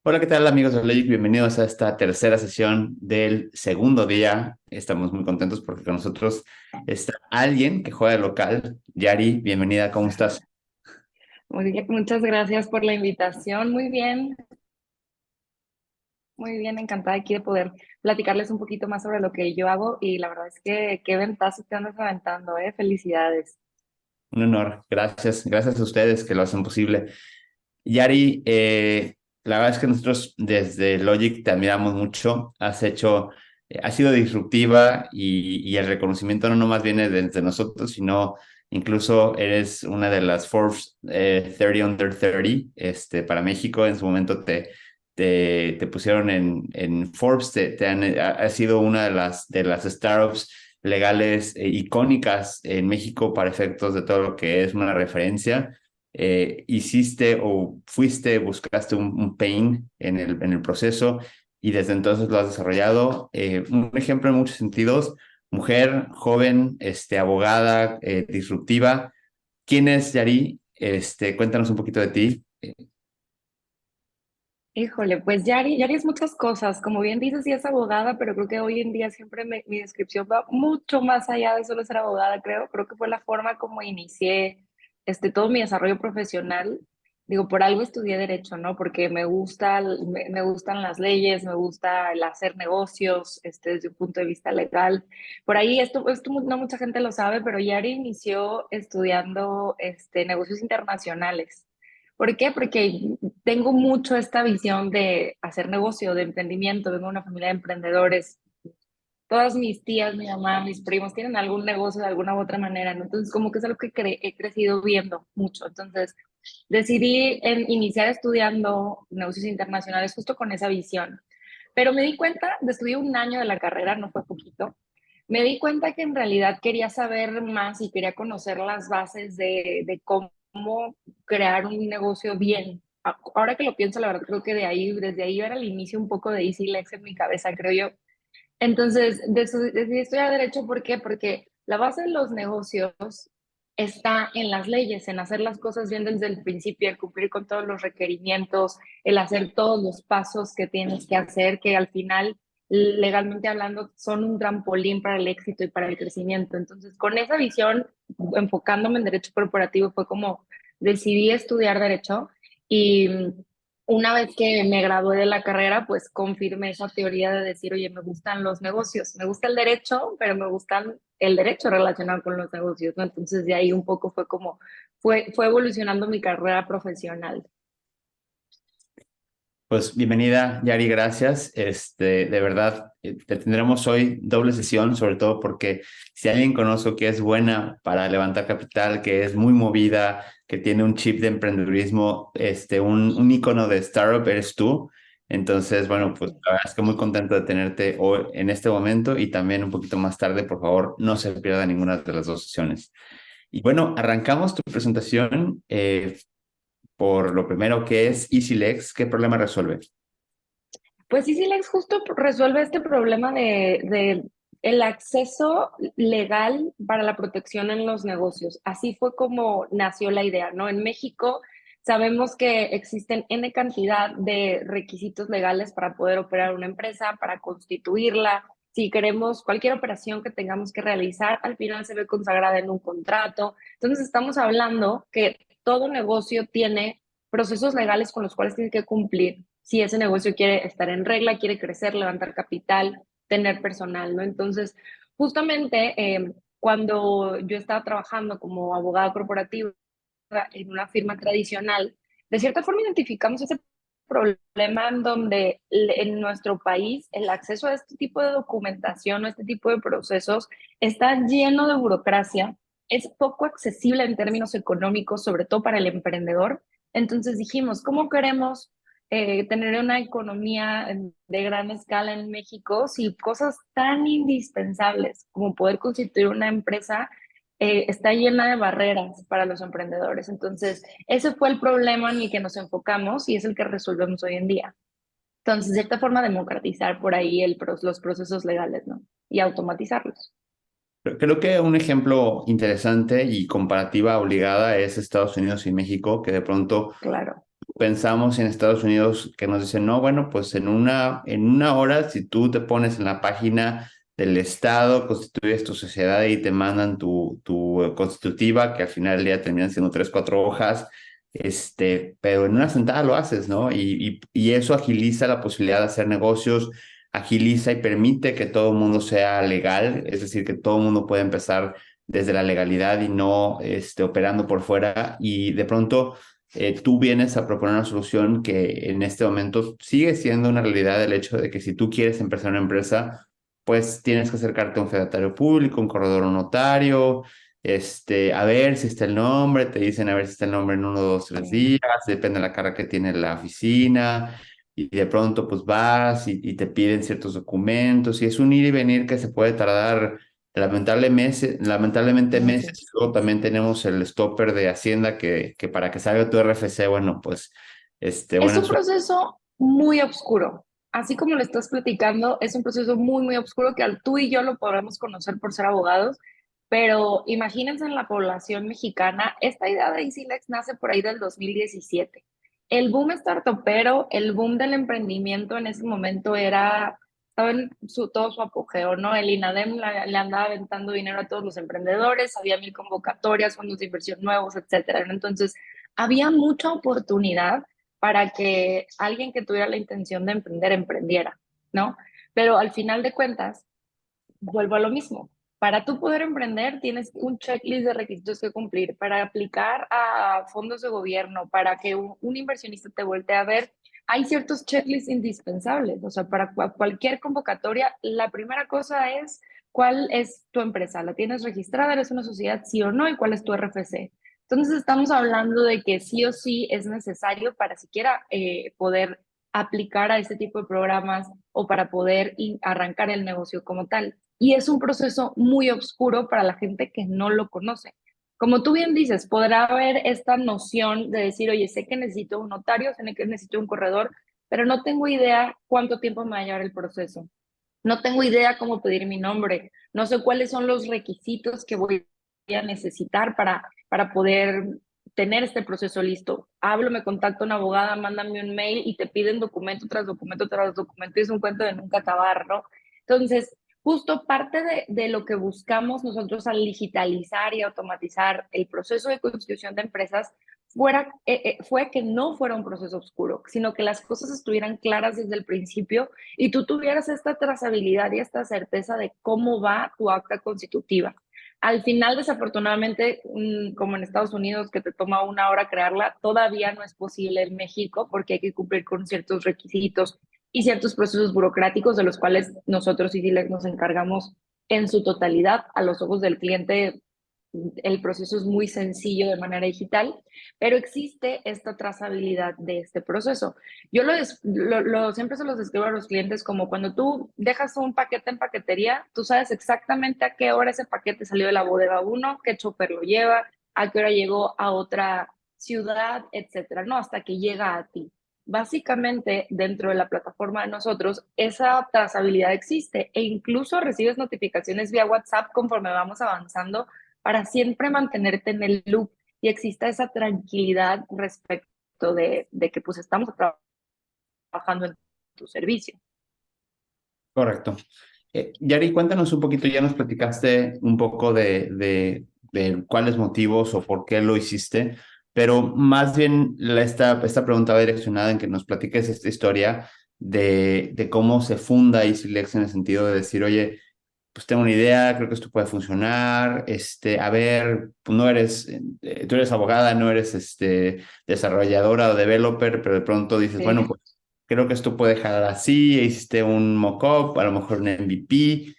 Hola, ¿qué tal amigos de Logic? Bienvenidos a esta tercera sesión del segundo día. Estamos muy contentos porque con nosotros está alguien que juega de local. Yari, bienvenida, ¿cómo estás? Muy bien, muchas gracias por la invitación. Muy bien, encantada aquí de poder platicarles un poquito más sobre lo que yo hago y la verdad es que qué ventazo te andas aventando, ¿eh? Felicidades. Un honor. Gracias a ustedes que lo hacen posible. Yari, la verdad es que nosotros desde Logic te admiramos mucho. Has sido disruptiva y el reconocimiento no nomás viene de nosotros, sino incluso eres una de las Forbes 30 Under 30 para México. En su momento te pusieron en Forbes, has sido una de las startups legales icónicas en México para efectos de todo lo que es una referencia. Hiciste o buscaste un pain en el proceso y desde entonces lo has desarrollado. Un ejemplo en muchos sentidos, mujer, joven, abogada, disruptiva. ¿Quién es Yari? Cuéntanos un poquito de ti. Híjole, pues Yari es muchas cosas. Como bien dices, sí es abogada, pero creo que hoy en día siempre mi descripción va mucho más allá de solo ser abogada, creo. Creo que fue la forma como inicié todo mi desarrollo profesional. Digo, por algo estudié derecho, ¿no? Porque me gustan las leyes, me gusta el hacer negocios, desde un punto de vista legal. Por ahí, esto no mucha gente lo sabe, pero Yari inició estudiando, negocios internacionales. ¿Por qué? Porque tengo mucho esta visión de hacer negocio, de emprendimiento. Vengo de una familia de emprendedores. Todas mis tías, mi mamá, mis primos tienen algún negocio de alguna u otra manera, ¿no? Entonces, como que es algo que he crecido viendo mucho. Entonces, decidí iniciar estudiando negocios internacionales justo con esa visión. Pero me di cuenta, estudié un año de la carrera, no fue poquito, me di cuenta que en realidad quería saber más y quería conocer las bases de cómo crear un negocio bien. Ahora que lo pienso, la verdad creo que desde ahí era el inicio un poco de Easy Lex en mi cabeza, creo yo. Entonces, decidí estudiar derecho, ¿por qué? Porque la base de los negocios está en las leyes, en hacer las cosas bien desde el principio, el cumplir con todos los requerimientos, el hacer todos los pasos que tienes que hacer, que al final, legalmente hablando, son un trampolín para el éxito y para el crecimiento. Entonces, con esa visión, enfocándome en derecho corporativo, fue como decidí estudiar derecho y una vez que me gradué de la carrera, pues confirmé esa teoría de decir, oye, me gustan los negocios, me gusta el derecho, pero me gustan el derecho relacionado con los negocios, ¿no? Entonces de ahí un poco fue evolucionando mi carrera profesional. Pues bienvenida, Yari, gracias. De verdad, te tendremos hoy doble sesión, sobre todo porque si alguien conozco que es buena para levantar capital, que es muy movida, que tiene un chip de emprendedurismo, un ícono de startup, eres tú. Entonces, bueno, pues la verdad es que muy contento de tenerte hoy en este momento y también un poquito más tarde. Por favor, no se pierda ninguna de las dos sesiones. Y bueno, arrancamos tu presentación por lo primero que es EasyLex. ¿Qué problema resuelve? Pues EasyLex justo resuelve este problema de el acceso legal para la protección en los negocios. Así fue como nació la idea, ¿no? En México sabemos que existen N cantidad de requisitos legales para poder operar una empresa, para constituirla. Si queremos cualquier operación que tengamos que realizar, al final se ve consagrada en un contrato. Entonces estamos hablando que todo negocio tiene procesos legales con los cuales tiene que cumplir si ese negocio quiere estar en regla, quiere crecer, levantar capital, tener personal, ¿no? Entonces, justamente cuando yo estaba trabajando como abogada corporativa en una firma tradicional, de cierta forma identificamos ese problema en donde en nuestro país el acceso a este tipo de documentación, a este tipo de procesos, está lleno de burocracia, es poco accesible en términos económicos, sobre todo para el emprendedor. Entonces dijimos, ¿cómo queremos tener una economía de gran escala en México si cosas tan indispensables como poder constituir una empresa está llena de barreras para los emprendedores? Entonces, ese fue el problema en el que nos enfocamos y es el que resolvemos hoy en día. Entonces, de cierta forma, democratizar por ahí los procesos legales, ¿no? Y automatizarlos. Creo que un ejemplo interesante y comparativa obligada es Estados Unidos y México, que de pronto Claro. pensamos en Estados Unidos que nos dicen, no, bueno, pues en una hora, si tú te pones en la página del Estado, constituyes tu sociedad y te mandan tu constitutiva, que al final del día terminan siendo 3, 4 hojas, pero en una sentada lo haces, ¿no? Y eso agiliza la posibilidad de hacer negocios, agiliza y permite que todo el mundo sea legal, es decir, que todo el mundo pueda empezar desde la legalidad y no operando por fuera. Y de pronto tú vienes a proponer una solución que en este momento sigue siendo una realidad, el hecho de que si tú quieres empezar una empresa, pues tienes que acercarte a un fedatario público, un corredor o notario, a ver si está el nombre, te dicen a ver si está el nombre en 1, 2, 3 días, depende de la carga que tiene la oficina, y de pronto pues vas y te piden ciertos documentos, y es un ir y venir que se puede tardar lamentablemente meses. Meses. Luego también tenemos el stopper de Hacienda que para que salga tu RFC, bueno, pues, Es bueno, un proceso muy oscuro. Así como lo estás platicando, es un proceso muy, muy oscuro que tú y yo lo podremos conocer por ser abogados, pero imagínense en la población mexicana, esta idea de EasyLex nace por ahí del 2017. El boom startupero, el boom del emprendimiento en ese momento estaba en todo su apogeo, ¿no? El INADEM le andaba aventando dinero a todos los emprendedores, había mil convocatorias, fondos de inversión nuevos, etcétera, ¿no? Entonces, había mucha oportunidad para que alguien que tuviera la intención de emprender emprendiera, ¿no? Pero al final de cuentas, vuelvo a lo mismo. Para tú poder emprender, tienes un checklist de requisitos que cumplir. Para aplicar a fondos de gobierno, para que un inversionista te voltee a ver, hay ciertos checklists indispensables. O sea, para cualquier convocatoria, la primera cosa es cuál es tu empresa. ¿La tienes registrada? ¿Eres una sociedad? Sí o no. ¿Y cuál es tu RFC? Entonces, estamos hablando de que sí o sí es necesario para siquiera poder aplicar a este tipo de programas o para poder arrancar el negocio como tal. Y es un proceso muy oscuro para la gente que no lo conoce. Como tú bien dices, podrá haber esta noción de decir, oye, sé que necesito un notario, sé que necesito un corredor, pero no tengo idea cuánto tiempo me va a llevar el proceso. No tengo idea cómo pedir mi nombre. No sé cuáles son los requisitos que voy a necesitar para poder tener este proceso listo. Hablo, me contacto a una abogada, mándame un mail y te piden documento tras documento tras documento y es un cuento de nunca acabar, ¿no? Entonces, justo parte de lo que buscamos nosotros al digitalizar y automatizar el proceso de constitución de empresas fue que no fuera un proceso oscuro, sino que las cosas estuvieran claras desde el principio y tú tuvieras esta trazabilidad y esta certeza de cómo va tu acta constitutiva. Al final, desafortunadamente, como en Estados Unidos, que te toma 1 hora crearla, todavía no es posible en México porque hay que cumplir con ciertos requisitos y ciertos procesos burocráticos de los cuales nosotros y nos encargamos en su totalidad. A los ojos del cliente, el proceso es muy sencillo de manera digital, pero existe esta trazabilidad de este proceso. Yo siempre se los describo a los clientes como cuando tú dejas un paquete en paquetería, tú sabes exactamente a qué hora ese paquete salió de la bodega uno, qué chofer lo lleva, a qué hora llegó a otra ciudad, etcétera, ¿no? Hasta que llega a ti. Básicamente, dentro de la plataforma de nosotros, esa trazabilidad existe e incluso recibes notificaciones vía WhatsApp conforme vamos avanzando para siempre mantenerte en el loop y exista esa tranquilidad respecto de que pues estamos trabajando en tu servicio. Correcto. Yari, cuéntanos un poquito, ya nos platicaste un poco de cuáles motivos o por qué lo hiciste, pero más bien esta pregunta va direccionada en que nos platiques esta historia de cómo se funda EasyLex en el sentido de decir, oye, pues tengo una idea, creo que esto puede funcionar, a ver, pues no eres, tú eres abogada, no eres, desarrolladora o developer, pero de pronto dices, bueno, Sí. pues creo que esto puede jalar así, hiciste un mock-up, a lo mejor un MVP,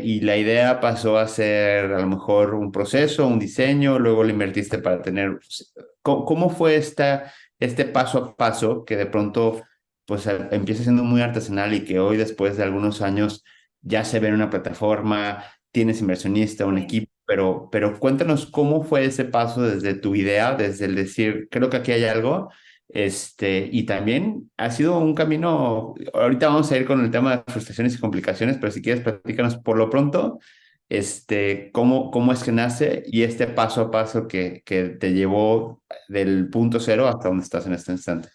y la idea pasó a ser a lo mejor un proceso, un diseño, luego lo invertiste para tener, pues, ¿cómo fue este paso a paso que de pronto, pues empieza siendo muy artesanal y que hoy, después de algunos años, ya se ve en una plataforma, tienes inversionista, un Sí. equipo, pero cuéntanos cómo fue ese paso desde tu idea, desde el decir, creo que aquí hay algo, y también ha sido un camino, ahorita vamos a ir con el tema de frustraciones y complicaciones, pero si quieres platícanos por lo pronto, cómo es que nace y este paso a paso que te llevó del punto cero hasta donde estás en este instante.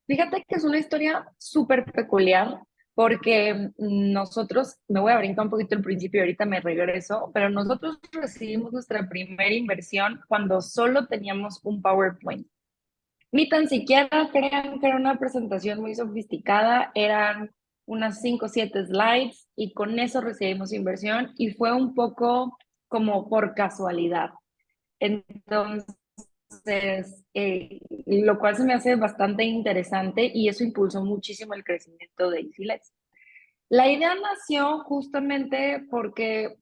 Fíjate que es una historia súper peculiar porque nosotros, me voy a brincar un poquito el principio y ahorita me regreso, pero nosotros recibimos nuestra primera inversión cuando solo teníamos un PowerPoint. Ni tan siquiera crean que era una presentación muy sofisticada, eran unas 5 o 7 slides y con eso recibimos inversión y fue un poco como por casualidad. Entonces, lo cual se me hace bastante interesante y eso impulsó muchísimo el crecimiento de EasyLets. La idea nació justamente porque,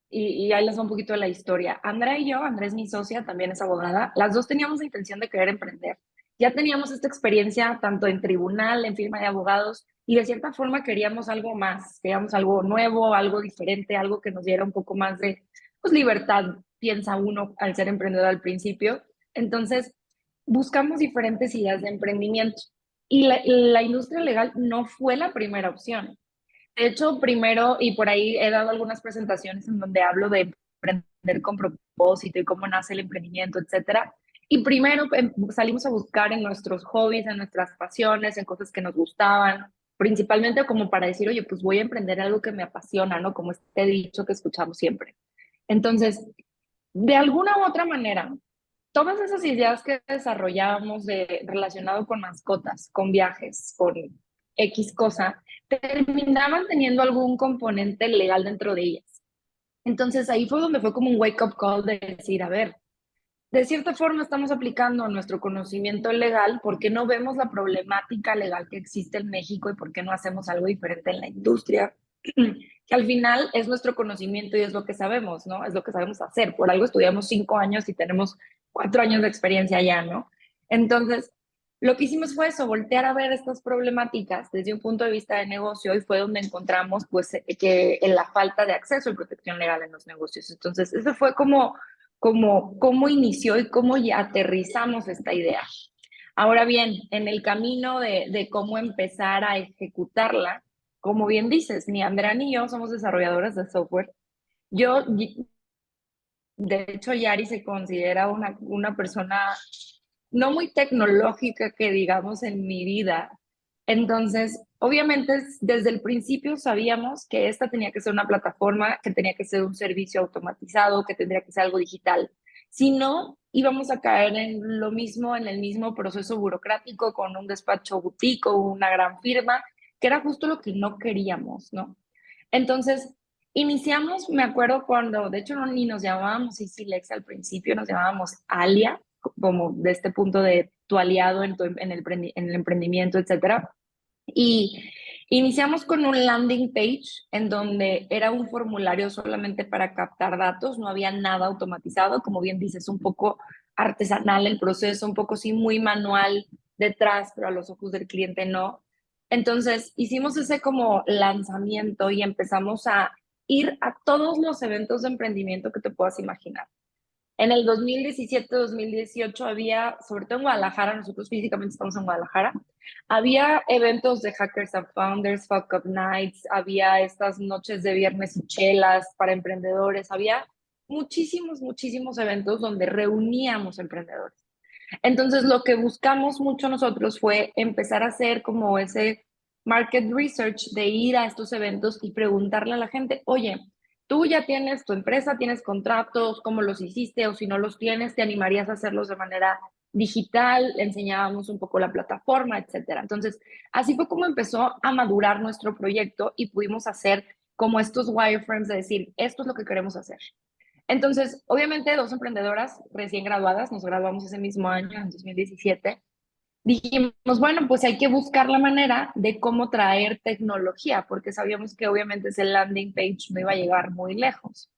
y ahí les va un poquito de la historia, Andrea y yo, Andrea es mi socia, también es abogada, las dos teníamos la intención de querer emprender. Ya teníamos esta experiencia tanto en tribunal, en firma de abogados, y de cierta forma queríamos algo más, queríamos algo nuevo, algo diferente, algo que nos diera un poco más de pues, libertad, piensa uno al ser emprendedor al principio. Entonces, buscamos diferentes ideas de emprendimiento. Y la industria legal no fue la primera opción. De hecho, primero, y por ahí he dado algunas presentaciones en donde hablo de emprender con propósito y cómo nace el emprendimiento, etcétera. Y primero salimos a buscar en nuestros hobbies, en nuestras pasiones, en cosas que nos gustaban, principalmente como para decir, oye, pues voy a emprender algo que me apasiona, ¿no? Como este dicho que escuchamos siempre. Entonces, de alguna u otra manera, todas esas ideas que desarrollábamos relacionado con mascotas, con viajes, con X cosa, terminaban teniendo algún componente legal dentro de ellas. Entonces ahí fue donde fue como un wake-up call de decir, a ver, de cierta forma estamos aplicando nuestro conocimiento legal, ¿por qué no vemos la problemática legal que existe en México y por qué no hacemos algo diferente en la industria? Que al final es nuestro conocimiento y es lo que sabemos, ¿no? Es lo que sabemos hacer. Por algo estudiamos 5 años y tenemos 4 años de experiencia ya, ¿no? Entonces, lo que hicimos fue eso, voltear a ver estas problemáticas desde un punto de vista de negocio y fue donde encontramos, pues, que en la falta de acceso y protección legal en los negocios. Entonces, eso fue como cómo inició y cómo ya aterrizamos esta idea. Ahora bien, en el camino de cómo empezar a ejecutarla, como bien dices, ni Andrea ni yo somos desarrolladoras de software. Yo, de hecho, Yari se considera una persona no muy tecnológica que digamos en mi vida. Entonces, obviamente, desde el principio sabíamos que esta tenía que ser una plataforma, que tenía que ser un servicio automatizado, que tendría que ser algo digital. Si no, íbamos a caer en lo mismo, en el mismo proceso burocrático con un despacho boutique o una gran firma, que era justo lo que no queríamos, ¿no? Entonces, iniciamos, me acuerdo cuando, de hecho, no, ni nos llamábamos EasyLex al principio, nos llamábamos Alia, como de este punto de tu aliado en el emprendimiento, etcétera. Y iniciamos con un landing page en donde era un formulario solamente para captar datos, no había nada automatizado, como bien dices, un poco artesanal el proceso, un poco sí muy manual detrás, pero a los ojos del cliente no. Entonces hicimos ese como lanzamiento y empezamos a ir a todos los eventos de emprendimiento que te puedas imaginar. En el 2017-2018 había, sobre todo en Guadalajara, nosotros físicamente estamos en Guadalajara, había eventos de Hackers and Founders, Fuck Up Nights, había estas noches de viernes y chelas para emprendedores, había muchísimos eventos donde reuníamos emprendedores. Entonces, lo que buscamos mucho nosotros fue empezar a hacer como ese market research de ir a estos eventos y preguntarle a la gente, oye, tú ya tienes tu empresa, tienes contratos, ¿cómo los hiciste? O si no los tienes, ¿te animarías a hacerlos de manera digital? Le enseñábamos un poco la plataforma, etcétera. Entonces, así fue como empezó a madurar nuestro proyecto y pudimos hacer como estos wireframes de decir, esto es lo que queremos hacer. Entonces, obviamente, dos emprendedoras recién graduadas, nos graduamos ese mismo año, en 2017, dijimos, bueno, pues hay que buscar la manera de cómo traer tecnología, porque sabíamos que obviamente ese landing page no iba a llegar muy lejos.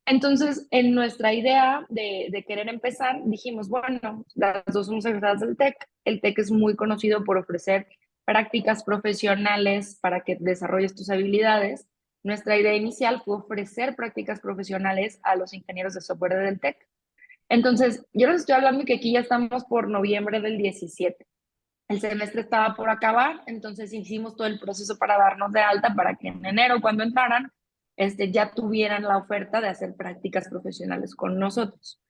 Entonces, en nuestra idea de querer empezar, dijimos, bueno, las dos somos egresadas del TEC. El TEC es muy conocido por ofrecer prácticas profesionales para que desarrolles tus habilidades. Nuestra idea inicial fue ofrecer prácticas profesionales a los ingenieros de software del TEC. Entonces, yo les estoy hablando que aquí ya estamos por noviembre del 17. El semestre estaba por acabar, entonces hicimos todo el proceso para darnos de alta para que en enero, cuando entraran, ya tuvieran la oferta de hacer prácticas profesionales con nosotros.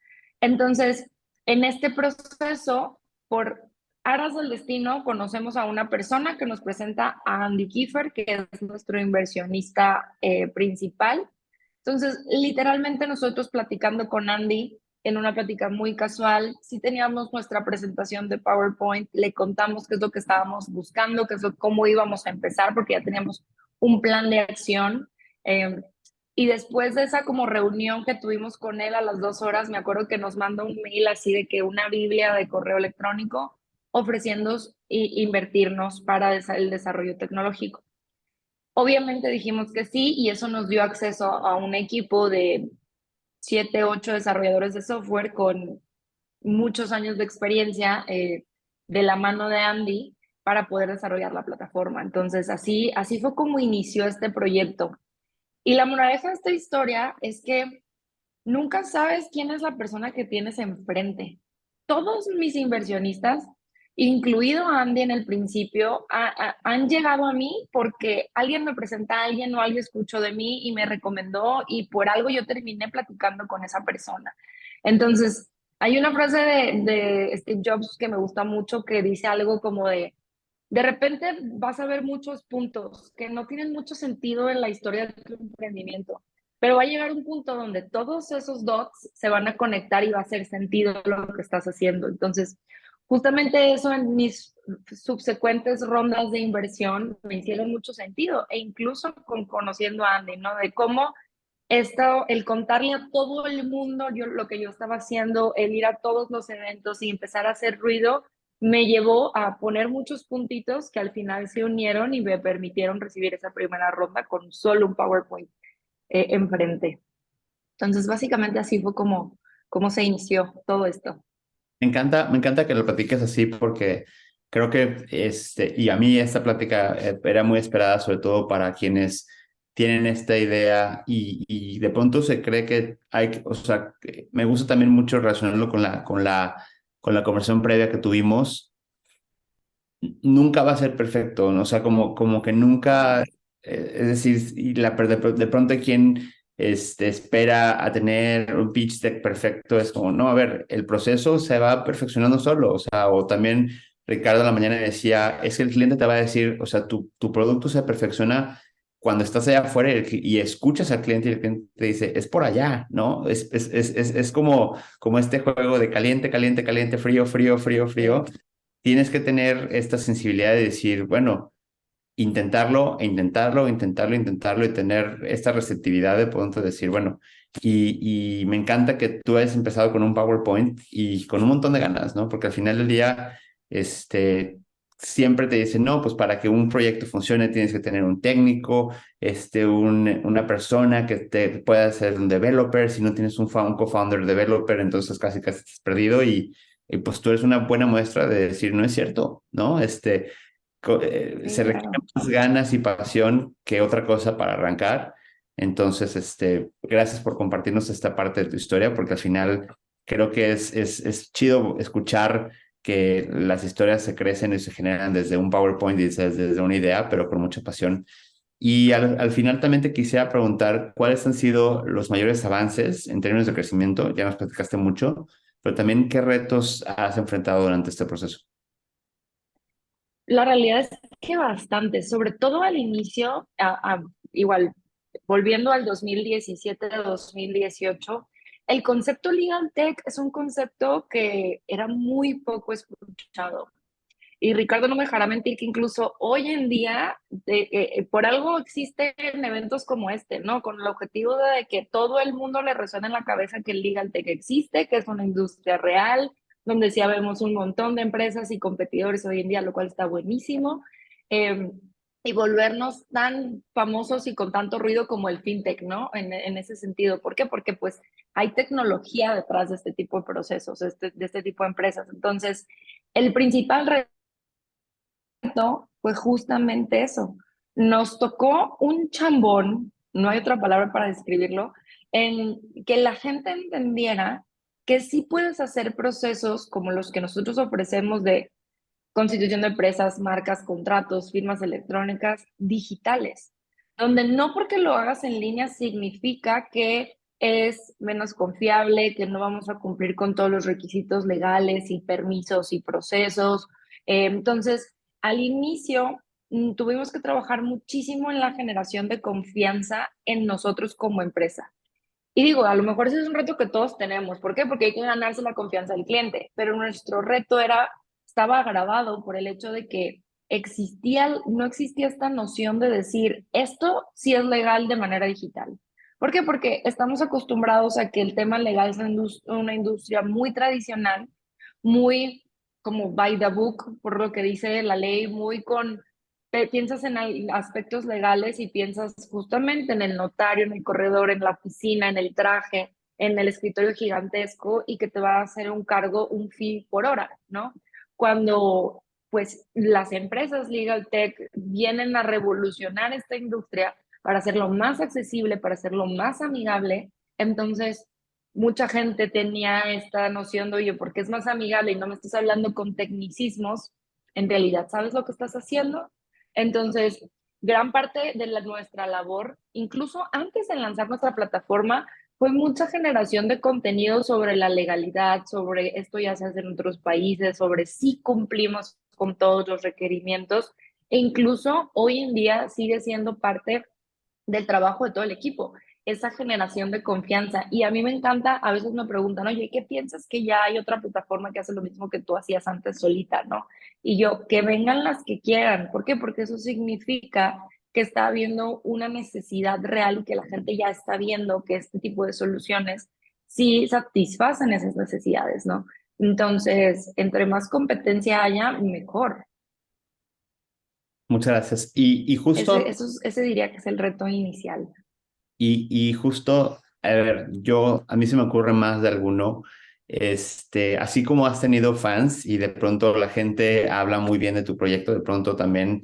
Entonces, en este proceso, por aras del destino, conocemos a una persona que nos presenta a Andy Kiefer, que es nuestro inversionista principal. Entonces, literalmente nosotros platicando con Andy en una plática muy casual, sí teníamos nuestra presentación de PowerPoint, le contamos qué es lo que estábamos buscando, cómo íbamos a empezar, porque ya teníamos un plan de acción. Eh, y después de esa como reunión que tuvimos con él a las 2 horas, me acuerdo que nos manda un mail así de que una Biblia de correo electrónico ofreciendo invertirnos para el desarrollo tecnológico. Obviamente dijimos que sí y eso nos dio acceso a un equipo de 7, 8 desarrolladores de software con muchos años de experiencia de la mano de Andy para poder desarrollar la plataforma. Entonces, así fue como inició este proyecto. Y la moraleja de esta historia es que nunca sabes quién es la persona que tienes enfrente. Todos mis inversionistas, incluido Andy en el principio, han llegado a mí porque alguien me presenta a alguien o alguien escuchó de mí y me recomendó y por algo yo terminé platicando con esa persona. Entonces, hay una frase de Steve Jobs que me gusta mucho que dice algo como de repente vas a ver muchos puntos que no tienen mucho sentido en la historia de tu emprendimiento, pero va a llegar un punto donde todos esos dots se van a conectar y va a hacer sentido lo que estás haciendo. Entonces, justamente eso en mis subsecuentes rondas de inversión me hicieron mucho sentido e incluso conociendo a Andy, ¿no? De cómo el contarle a todo el mundo lo que yo estaba haciendo, el ir a todos los eventos y empezar a hacer ruido, me llevó a poner muchos puntitos que al final se unieron y me permitieron recibir esa primera ronda con solo un PowerPoint enfrente. Entonces, básicamente así fue como se inició todo esto. Me encanta que lo platiques así porque creo que y a mí esta plática era muy esperada, sobre todo para quienes tienen esta idea y de pronto se cree que o sea, que me gusta también mucho relacionarlo con la conversación previa que tuvimos. Nunca va a ser perfecto, ¿no? O sea, como que nunca, es decir, de pronto quien espera a tener un pitch deck perfecto, es como, no, a ver, el proceso se va perfeccionando solo, o sea, o también Ricardo en la mañana decía, es que el cliente te va a decir, o sea, tu producto se perfecciona cuando estás allá afuera y escuchas al cliente y el cliente te dice, es por allá, ¿no? Es como este juego de caliente, caliente, caliente, frío, frío, frío, frío. Tienes que tener esta sensibilidad de decir, bueno, intentarlo, e intentarlo, intentarlo, intentarlo y tener esta receptividad de pronto decir, bueno, y me encanta que tú hayas empezado con un PowerPoint y con un montón de ganas, ¿no? Porque al final del día, siempre te dicen, no, pues para que un proyecto funcione tienes que tener un técnico, una persona que te pueda ser un developer, si no tienes un co-founder developer, entonces casi casi estás perdido y pues tú eres una buena muestra de decir, no es cierto, ¿no? Se Sí, requieren claro. más ganas y pasión que otra cosa para arrancar. Entonces, gracias por compartirnos esta parte de tu historia, porque al final creo que es chido escuchar que las historias se crecen y se generan desde un PowerPoint y desde una idea, pero con mucha pasión. Y al final también te quisiera preguntar cuáles han sido los mayores avances en términos de crecimiento. Ya nos platicaste mucho, pero también qué retos has enfrentado durante este proceso. La realidad es que bastante, sobre todo al inicio, igual, volviendo al 2017-2018, el concepto Legal Tech es un concepto que era muy poco escuchado. Y Ricardo no me dejará mentir que incluso hoy en día, por algo existen eventos como este, ¿no? Con el objetivo de que todo el mundo le resuene en la cabeza que el Legal Tech existe, que es una industria real, donde sí vemos un montón de empresas y competidores hoy en día, lo cual está buenísimo. Eh, y volvernos tan famosos y con tanto ruido como el fintech, ¿no? En ese sentido. ¿Por qué? Porque pues hay tecnología detrás de este tipo de procesos, de este tipo de empresas. Entonces, el principal fue justamente eso. Nos tocó un chambón, no hay otra palabra para describirlo, en que la gente entendiera que sí puedes hacer procesos como los que nosotros ofrecemos de constitución de empresas, marcas, contratos, firmas electrónicas digitales. donde no porque lo hagas en línea significa que es menos confiable, que no vamos a cumplir con todos los requisitos legales y permisos y procesos. Entonces, al inicio tuvimos que trabajar muchísimo en la generación de confianza en nosotros como empresa. Y digo, a lo mejor ese es un reto que todos tenemos. ¿Por qué? Porque hay que ganarse la confianza del cliente. Pero nuestro reto estaba agravado por el hecho de que no existía esta noción de decir, esto sí es legal de manera digital. ¿Por qué? Porque estamos acostumbrados a que el tema legal es una industria muy tradicional, muy como by the book, por lo que dice la ley, muy piensas en aspectos legales y piensas justamente en el notario, en el corredor, en la oficina, en el traje, en el escritorio gigantesco y que te va a hacer un cargo, un fee por hora, ¿no? Cuando pues las empresas Legal Tech vienen a revolucionar esta industria para hacerlo más accesible, para hacerlo más amigable, entonces mucha gente tenía esta noción de, oye, ¿por qué es más amigable y no me estás hablando con tecnicismos? En realidad, ¿sabes lo que estás haciendo? Entonces, gran parte de nuestra labor, incluso antes de lanzar nuestra plataforma, fue mucha generación de contenido sobre la legalidad, sobre esto ya se hace en otros países, sobre si cumplimos con todos los requerimientos e incluso hoy en día sigue siendo parte del trabajo de todo el equipo, esa generación de confianza. Y a mí me encanta, a veces me preguntan, oye, ¿qué piensas que ya hay otra plataforma que hace lo mismo que tú hacías antes solita, ¿no? Y yo, que vengan las que quieran. ¿Por qué? Porque eso significa que está habiendo una necesidad real y que la gente ya está viendo que este tipo de soluciones sí satisfacen esas necesidades, ¿no? Entonces, entre más competencia haya, mejor. Muchas gracias. Y justo Ese diría que es el reto inicial. Y justo, a ver, a mí se me ocurre más de alguno, así como has tenido fans y de pronto la gente habla muy bien de tu proyecto, de pronto también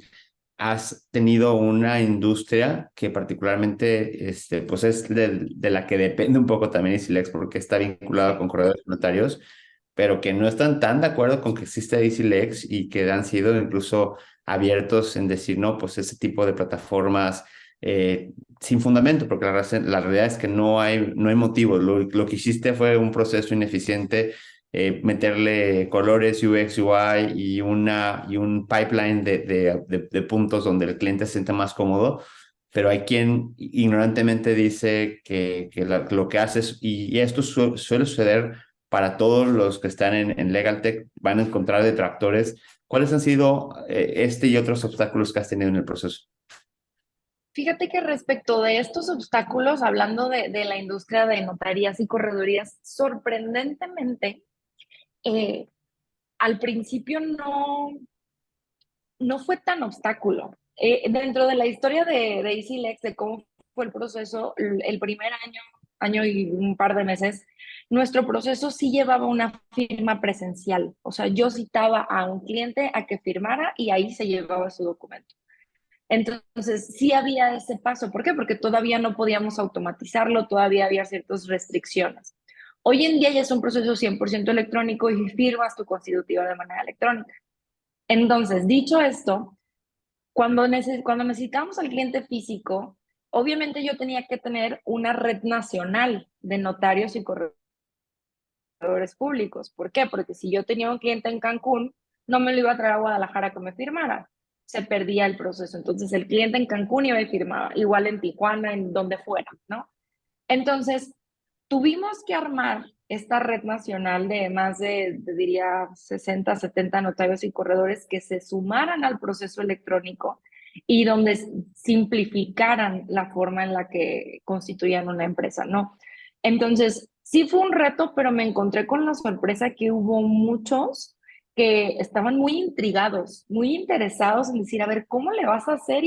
has tenido una industria que particularmente, pues es de la que depende un poco también EasyLex porque está vinculada Sí. con corredores notarios, pero que no están tan de acuerdo con que exista EasyLex y que han sido incluso abiertos en decir, no, pues ese tipo de plataformas sin fundamento, porque la realidad es que no hay motivo. Lo que hiciste fue un proceso ineficiente, meterle colores, UX, UI y un pipeline de puntos donde el cliente se sienta más cómodo. Pero hay quien ignorantemente dice que lo que haces, y esto suele suceder para todos los que están en Legal Tech, van a encontrar detractores. ¿Cuáles han sido y otros obstáculos que has tenido en el proceso? Fíjate que respecto de estos obstáculos, hablando de la industria de notarías y corredurías, sorprendentemente, eh, al principio no fue tan obstáculo. Dentro de la historia de EasyLex, de cómo fue el proceso, el primer año y un par de meses, nuestro proceso sí llevaba una firma presencial. O sea, yo citaba a un cliente a que firmara y ahí se llevaba su documento. Entonces, sí había ese paso. ¿Por qué? Porque todavía no podíamos automatizarlo, todavía había ciertas restricciones. Hoy en día ya es un proceso 100% electrónico y firmas tu constitutiva de manera electrónica. Entonces, dicho esto, cuando necesitamos al cliente físico, obviamente yo tenía que tener una red nacional de notarios y corredores públicos. ¿Por qué? Porque si yo tenía un cliente en Cancún, no me lo iba a traer a Guadalajara que me firmara. Se perdía el proceso. Entonces el cliente en Cancún iba y firmaba, igual en Tijuana, en donde fuera, ¿no? Entonces tuvimos que armar esta red nacional de más diría, 60, 70 notarios y corredores que se sumaran al proceso electrónico y donde simplificaran la forma en la que constituían una empresa, ¿no? Entonces, sí fue un reto, pero me encontré con la sorpresa que hubo muchos que estaban muy intrigados, muy interesados en decir, a ver, ¿cómo le vas a hacer?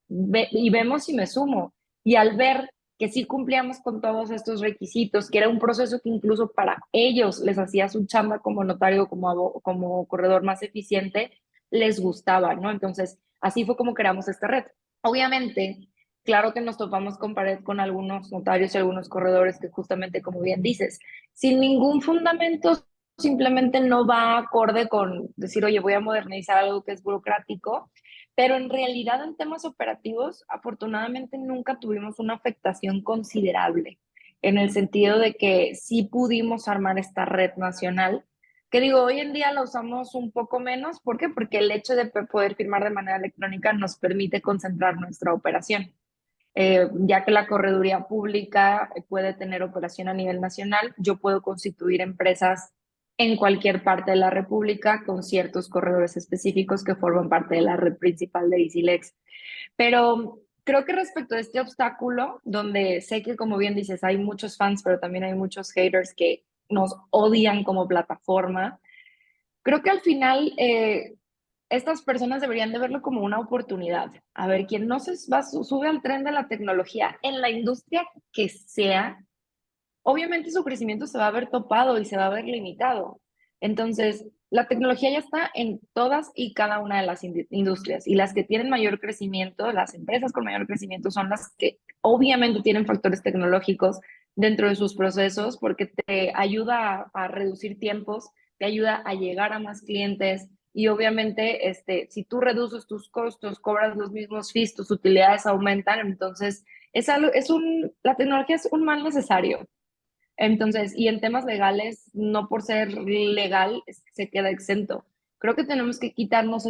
Y vemos si me sumo. Y al ver que sí cumplíamos con todos estos requisitos, que era un proceso que incluso para ellos les hacía su chamba como notario, como corredor más eficiente, les gustaba, ¿no? Entonces, así fue como creamos esta red. Obviamente, claro que nos topamos con pared con algunos notarios y algunos corredores que justamente, como bien dices, sin ningún fundamento simplemente no va acorde con decir, oye, voy a modernizar algo que es burocrático, pero en realidad en temas operativos, afortunadamente nunca tuvimos una afectación considerable, en el sentido de que sí pudimos armar esta red nacional, que digo, hoy en día la usamos un poco menos, ¿por qué? Porque el hecho de poder firmar de manera electrónica nos permite concentrar nuestra operación. Ya que la correduría pública puede tener operación a nivel nacional, yo puedo constituir empresas en cualquier parte de la República con ciertos corredores específicos que forman parte de la red principal de EasyLex. Pero creo que respecto a este obstáculo, donde sé que como bien dices, hay muchos fans, pero también hay muchos haters que nos odian como plataforma, creo que al final estas personas deberían de verlo como una oportunidad. A ver, quien no se va, sube al tren de la tecnología en la industria que sea, obviamente su crecimiento se va a ver topado y se va a ver limitado. Entonces, la tecnología ya está en todas y cada una de las industrias y las que tienen mayor crecimiento, las empresas con mayor crecimiento son las que obviamente tienen factores tecnológicos dentro de sus procesos porque te ayuda a reducir tiempos, te ayuda a llegar a más clientes y obviamente si tú reduces tus costos, cobras los mismos fees, tus utilidades aumentan, entonces la tecnología es un mal necesario. Entonces, y en temas legales, no por ser legal se queda exento. Creo que tenemos que quitarnos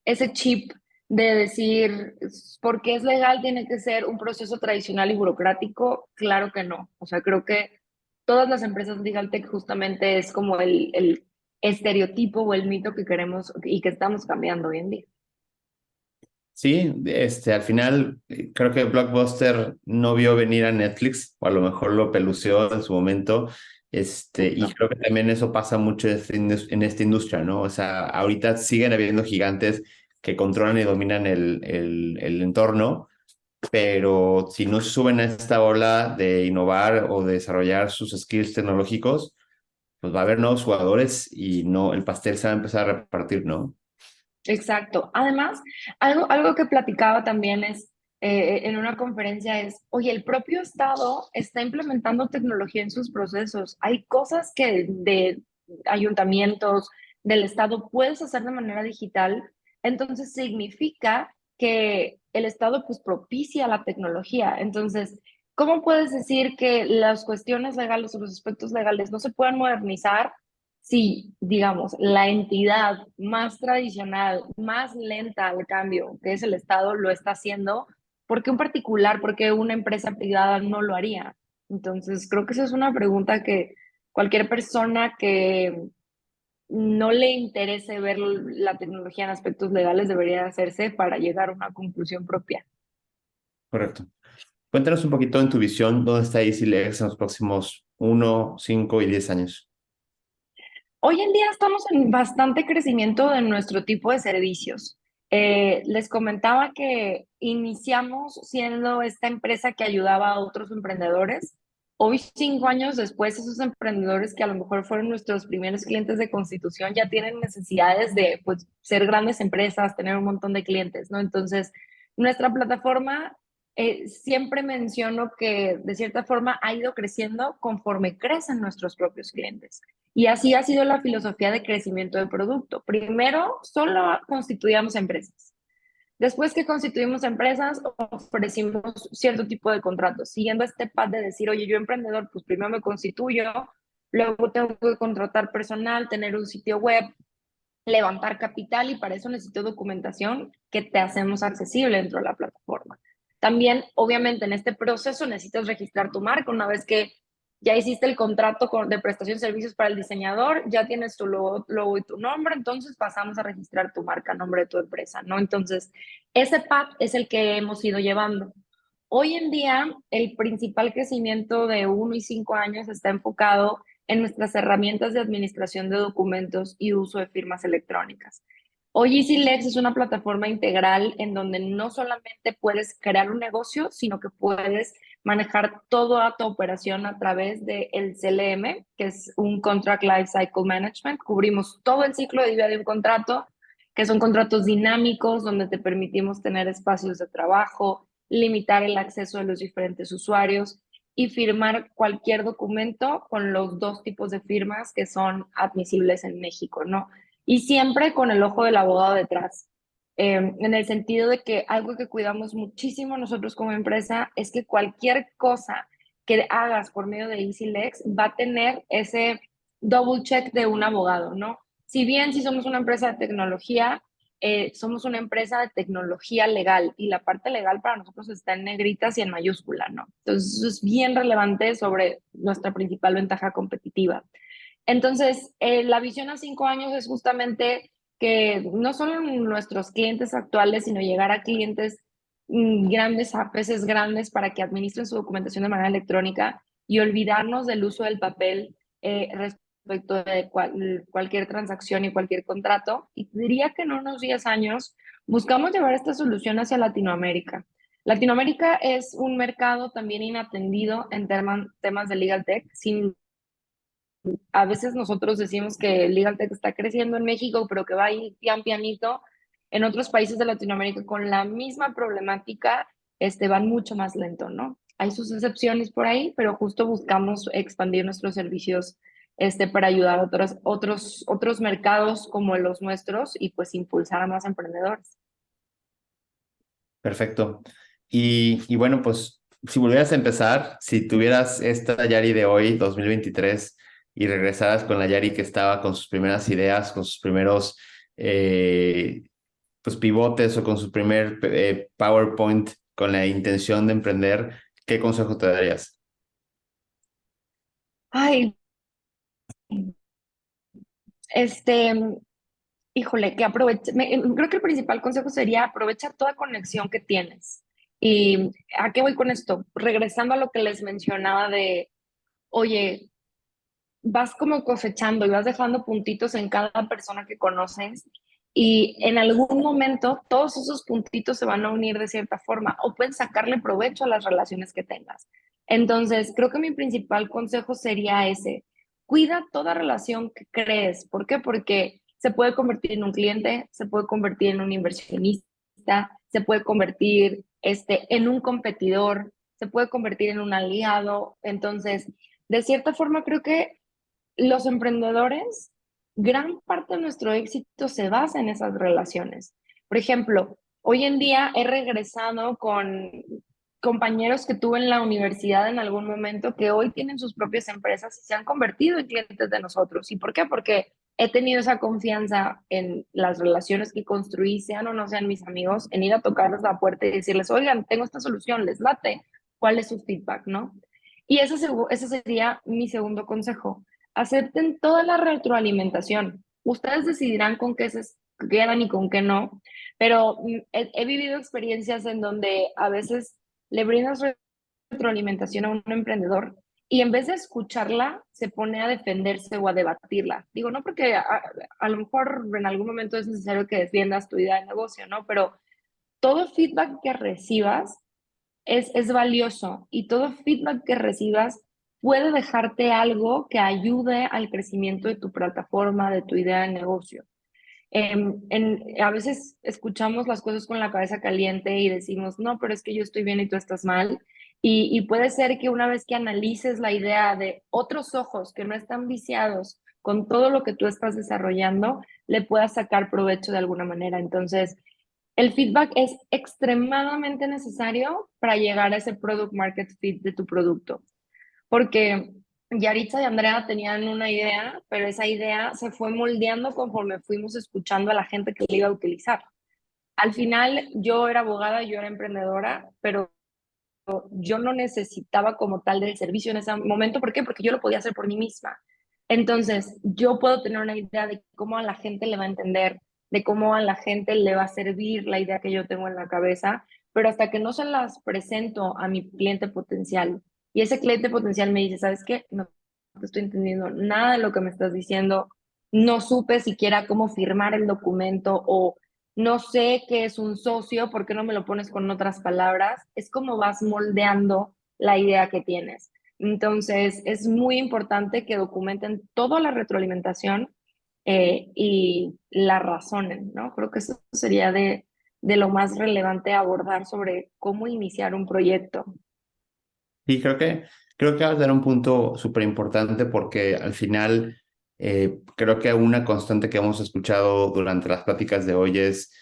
ese chip de decir, porque es legal, tiene que ser un proceso tradicional y burocrático. Claro que no. O sea, creo que todas las empresas legal tech justamente es como el estereotipo o el mito que queremos y que estamos cambiando hoy en día. Sí, al final creo que Blockbuster no vio venir a Netflix, o a lo mejor lo peluceó en su momento, y Justo. creo que también eso pasa mucho en esta industria, ¿no? O sea, ahorita siguen habiendo gigantes que controlan y dominan el entorno, pero si no se suben a esta ola de innovar o de desarrollar sus skills tecnológicos, pues va a haber nuevos jugadores y no, el pastel se va a empezar a repartir, ¿no? Exacto. Además, algo que platicaba también es en una conferencia es, oye, el propio Estado está implementando tecnología en sus procesos. Hay cosas que de ayuntamientos, del Estado, puedes hacer de manera digital. Entonces, significa que el Estado pues propicia la tecnología. Entonces, ¿cómo puedes decir que las cuestiones legales o los aspectos legales no se pueden modernizar si, digamos, la entidad más tradicional, más lenta al cambio, que es el Estado, lo está haciendo? ¿Por qué un particular, por qué una empresa privada no lo haría? Entonces, creo que esa es una pregunta que cualquier persona que no le interese ver la tecnología en aspectos legales debería hacerse para llegar a una conclusión propia. Correcto. Cuéntanos un poquito en tu visión, ¿dónde está EasyLex en los próximos 1, 5 y 10 años? Hoy en día estamos en bastante crecimiento de nuestro tipo de servicios. Les comentaba que iniciamos siendo esta empresa que ayudaba a otros emprendedores. Hoy, 5 años después, esos emprendedores que a lo mejor fueron nuestros primeros clientes de Constitución ya tienen necesidades de pues, ser grandes empresas, tener un montón de clientes, ¿no? Entonces, nuestra plataforma siempre menciono que de cierta forma ha ido creciendo conforme crecen nuestros propios clientes. Y así ha sido la filosofía de crecimiento del producto. Primero, solo constituíamos empresas. Después que constituimos empresas, ofrecimos cierto tipo de contratos, siguiendo este path de decir, oye, yo emprendedor, pues primero me constituyo, luego tengo que contratar personal, tener un sitio web, levantar capital y para eso necesito documentación que te hacemos accesible dentro de la plataforma. También, obviamente, en este proceso necesitas registrar tu marca. Una vez que ya hiciste el contrato de prestación de servicios para el diseñador, ya tienes tu logo y tu nombre, entonces pasamos a registrar tu marca a nombre de tu empresa, ¿no? Entonces, ese path es el que hemos ido llevando. Hoy en día, el principal crecimiento de 1 y 5 años está enfocado en nuestras herramientas de administración de documentos y uso de firmas electrónicas. Hoy EasyLex es una plataforma integral en donde no solamente puedes crear un negocio, sino que puedes manejar toda tu operación a través del CLM, que es un Contract Lifecycle Management. Cubrimos todo el ciclo de vida de un contrato, que son contratos dinámicos donde te permitimos tener espacios de trabajo, limitar el acceso de los diferentes usuarios y firmar cualquier documento con los dos tipos de firmas que son admisibles en México, ¿no? Y siempre con el ojo del abogado detrás. En el sentido de que algo que cuidamos muchísimo nosotros como empresa es que cualquier cosa que hagas por medio de EasyLex va a tener ese double check de un abogado, ¿no? Si bien si somos una empresa de tecnología, somos una empresa de tecnología legal y la parte legal para nosotros está en negritas y en mayúscula, ¿no? Entonces eso es bien relevante sobre nuestra principal ventaja competitiva. Entonces, la visión a 5 años es justamente que no solo nuestros clientes actuales, sino llegar a clientes grandes, a peces grandes para que administren su documentación de manera electrónica y olvidarnos del uso del papel respecto de cualquier transacción y cualquier contrato. Y diría que en unos 10 años buscamos llevar esta solución hacia Latinoamérica. Latinoamérica es un mercado también inatendido en temas de legal tech, sin a veces nosotros decimos que el Legal Tech está creciendo en México, pero que va ahí pian pianito. En otros países de Latinoamérica con la misma problemática, van mucho más lento, ¿no? Hay sus excepciones por ahí, pero justo buscamos expandir nuestros servicios para ayudar a otros mercados como los nuestros y pues impulsar a más emprendedores. Perfecto. Y bueno, pues si volvieras a empezar, si tuvieras esta Yari de hoy, 2023, y regresaras con la Yari que estaba con sus primeras ideas, con sus primeros pues pivotes o con su primer PowerPoint con la intención de emprender, ¿qué consejo te darías? Ay, este, híjole, que aproveche, creo que el principal consejo sería aprovechar toda conexión que tienes. ¿Y a qué voy con esto? Regresando a lo que les mencionaba de, oye, vas como cosechando y vas dejando puntitos en cada persona que conoces y en algún momento todos esos puntitos se van a unir de cierta forma o pueden sacarle provecho a las relaciones que tengas. Entonces, creo que mi principal consejo sería ese. Cuida toda relación que crees. ¿Por qué? Porque se puede convertir en un cliente, se puede convertir en un inversionista, se puede convertir en un competidor, se puede convertir en un aliado. Entonces, de cierta forma, creo que los emprendedores, gran parte de nuestro éxito se basa en esas relaciones. Por ejemplo, hoy en día he regresado con compañeros que tuve en la universidad en algún momento que hoy tienen sus propias empresas y se han convertido en clientes de nosotros. ¿Y por qué? Porque he tenido esa confianza en las relaciones que construí, sean o no sean mis amigos, en ir a tocarles la puerta y decirles, oigan, tengo esta solución, les late, ¿cuál es su feedback, no? Y ese sería mi segundo consejo. Acepten toda la retroalimentación. Ustedes decidirán con qué se quedan y con qué no, pero he vivido experiencias en donde a veces le brindas retroalimentación a un emprendedor y en vez de escucharla, se pone a defenderse o a debatirla. Digo, no porque a lo mejor en algún momento es necesario que defiendas tu idea de negocio, ¿no? Pero todo feedback que recibas es valioso y todo feedback que recibas puede dejarte algo que ayude al crecimiento de tu plataforma, de tu idea de negocio. A veces escuchamos las cosas con la cabeza caliente y decimos, no, pero es que yo estoy bien y tú estás mal. Y puede ser que una vez que analices la idea de otros ojos que no están viciados con todo lo que tú estás desarrollando, le puedas sacar provecho de alguna manera. Entonces, el feedback es extremadamente necesario para llegar a ese product market fit de tu producto, porque Yaritza y Andrea tenían una idea, pero esa idea se fue moldeando conforme fuimos escuchando a la gente que la iba a utilizar. Al final yo era abogada, yo era emprendedora, pero yo no necesitaba como tal del servicio en ese momento. ¿Por qué? Porque yo lo podía hacer por mí misma. Entonces, yo puedo tener una idea de cómo a la gente le va a entender, de cómo a la gente le va a servir la idea que yo tengo en la cabeza, pero hasta que no se las presento a mi cliente potencial y ese cliente potencial me dice, ¿sabes qué? No te estoy entendiendo nada de lo que me estás diciendo, no supe siquiera cómo firmar el documento o no sé qué es un socio, ¿por qué no me lo pones con otras palabras? Es como vas moldeando la idea que tienes. Entonces, es muy importante que documenten toda la retroalimentación y la razonen, ¿no? Creo que eso sería de lo más relevante a abordar sobre cómo iniciar un proyecto. Y creo que Creo que vas a dar un punto súper importante porque al final creo que una constante que hemos escuchado durante las pláticas de hoy es,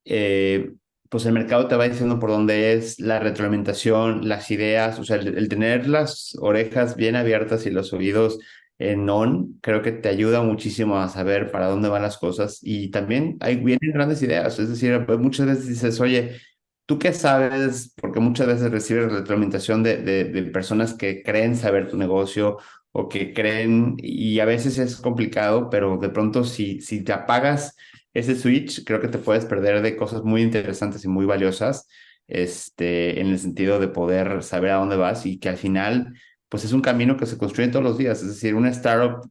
eh, pues el mercado te va diciendo por dónde es, la retroalimentación, las ideas, o sea, el tener las orejas bien abiertas y los oídos en on, creo que te ayuda muchísimo a saber para dónde van las cosas y también hay, vienen grandes ideas, es decir, pues, muchas veces dices, oye, ¿tú qué sabes? Porque muchas veces recibes retroalimentación de personas que creen saber tu negocio o que creen, y a veces es complicado, pero de pronto si te apagas ese switch, creo que te puedes perder de cosas muy interesantes y muy valiosas, en el sentido de poder saber a dónde vas y que al final, pues es un camino que se construye todos los días. Es decir, una startup,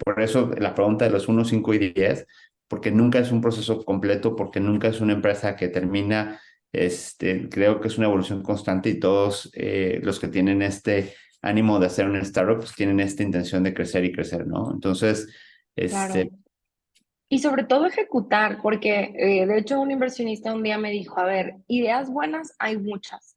por eso la pregunta de los 1, 5 y 10, porque nunca es un proceso completo, porque nunca es una empresa que termina. Creo que es una evolución constante y todos los que tienen este ánimo de hacer una startup, pues tienen esta intención de crecer y crecer, ¿no? Entonces, Claro. Y sobre todo ejecutar, porque de hecho un inversionista un día me dijo, a ver, ideas buenas hay muchas,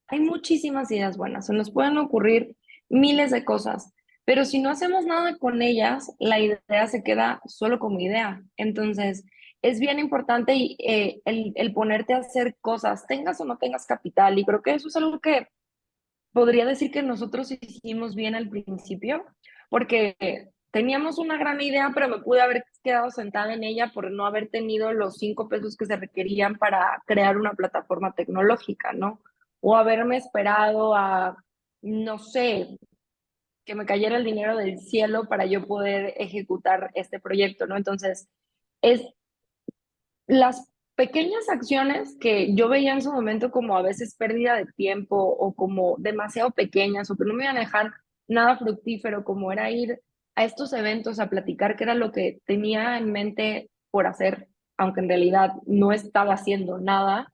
hay muchísimas ideas buenas, se nos pueden ocurrir miles de cosas, pero si no hacemos nada con ellas, la idea se queda solo como idea. Entonces, es bien importante el ponerte a hacer cosas, tengas o no tengas capital, y creo que eso es algo que podría decir que nosotros hicimos bien al principio, porque teníamos una gran idea, pero me pude haber quedado sentada en ella por no haber tenido los 5 pesos que se requerían para crear una plataforma tecnológica, ¿no? O haberme esperado a, no sé, que me cayera el dinero del cielo para yo poder ejecutar este proyecto, ¿no? Entonces, es las pequeñas acciones que yo veía en su momento como a veces pérdida de tiempo o como demasiado pequeñas o que no me iban a dejar nada fructífero, como era ir a estos eventos a platicar qué era lo que tenía en mente por hacer, aunque en realidad no estaba haciendo nada,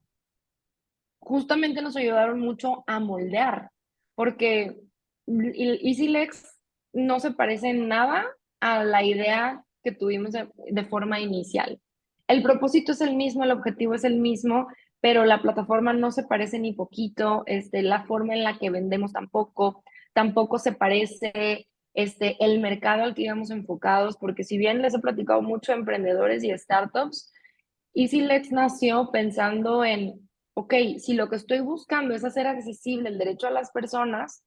justamente nos ayudaron mucho a moldear, porque EasyLex no se parece en nada a la idea que tuvimos de forma inicial. El propósito es el mismo, el objetivo es el mismo, pero la plataforma no se parece ni poquito, la forma en la que vendemos tampoco se parece, el mercado al que íbamos enfocados, porque si bien les he platicado mucho a emprendedores y startups, EasyLex nació pensando en, ok, si lo que estoy buscando es hacer accesible el derecho a las personas,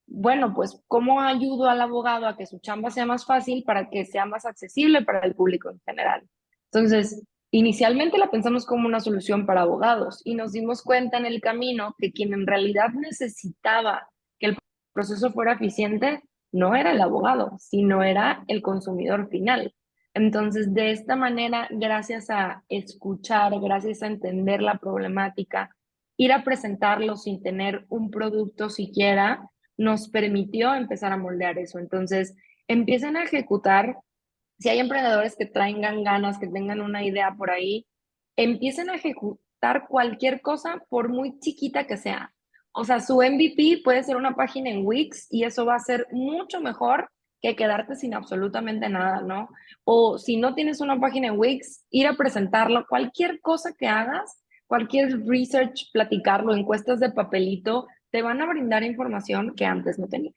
bueno, pues ¿cómo ayudo al abogado a que su chamba sea más fácil para que sea más accesible para el público en general? Entonces, inicialmente la pensamos como una solución para abogados y nos dimos cuenta en el camino que quien en realidad necesitaba que el proceso fuera eficiente no era el abogado, sino era el consumidor final. Entonces, de esta manera, gracias a escuchar, gracias a entender la problemática, ir a presentarlo sin tener un producto siquiera, nos permitió empezar a moldear eso. Entonces, empiecen a ejecutar. Si hay emprendedores que traigan ganas, que tengan una idea por ahí, empiecen a ejecutar cualquier cosa, por muy chiquita que sea. O sea, su MVP puede ser una página en Wix y eso va a ser mucho mejor que quedarte sin absolutamente nada, ¿no? O si no tienes una página en Wix, ir a presentarlo, cualquier cosa que hagas, cualquier research, platicarlo, encuestas de papelito, te van a brindar información que antes no tenías.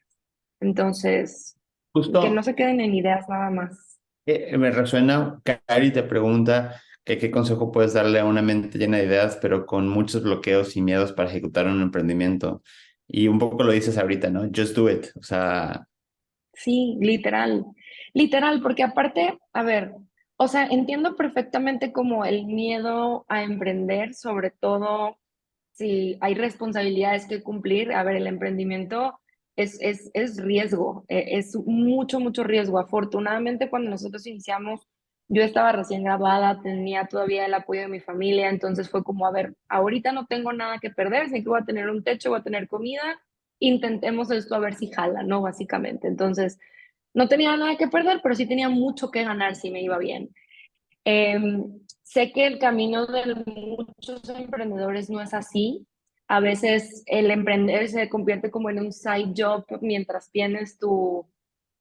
Entonces, que no justo se queden en ideas nada más. me resuena, Cari te pregunta que qué consejo puedes darle a una mente llena de ideas, pero con muchos bloqueos y miedos para ejecutar un emprendimiento. Y un poco lo dices ahorita, ¿no? Just do it. O sea, Sí, literal, literal, porque aparte, a ver, o sea, entiendo perfectamente como el miedo a emprender, sobre todo si hay responsabilidades que cumplir. A ver, el emprendimiento es riesgo, es mucho, mucho riesgo. Afortunadamente, cuando nosotros iniciamos, yo estaba recién graduada, tenía todavía el apoyo de mi familia, entonces fue como, a ver, ahorita no tengo nada que perder, sé que voy a tener un techo, voy a tener comida, intentemos esto a ver si jala, ¿no? Básicamente. Entonces, no tenía nada que perder, pero sí tenía mucho que ganar si me iba bien. Eh, Sé que el camino de muchos emprendedores no es así. A veces el emprender se convierte como en un side job mientras tienes tu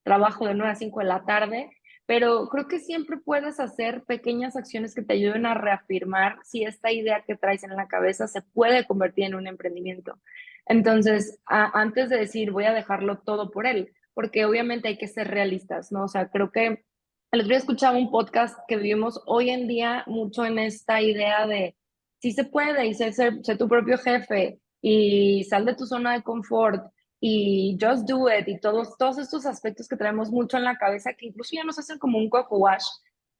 trabajo de 9 a 5 de la tarde, pero creo que siempre puedes hacer pequeñas acciones que te ayuden a reafirmar si esta idea que traes en la cabeza se puede convertir en un emprendimiento. Entonces, antes de decir voy a dejarlo todo por él, porque obviamente hay que ser realistas, ¿no? O sea, creo que el otro día escuchaba un podcast que vivimos hoy en día mucho en esta idea de si se puede y sé tu propio jefe y sal de tu zona de confort y just do it y todos estos aspectos que traemos mucho en la cabeza que incluso ya nos hacen como un coco wash,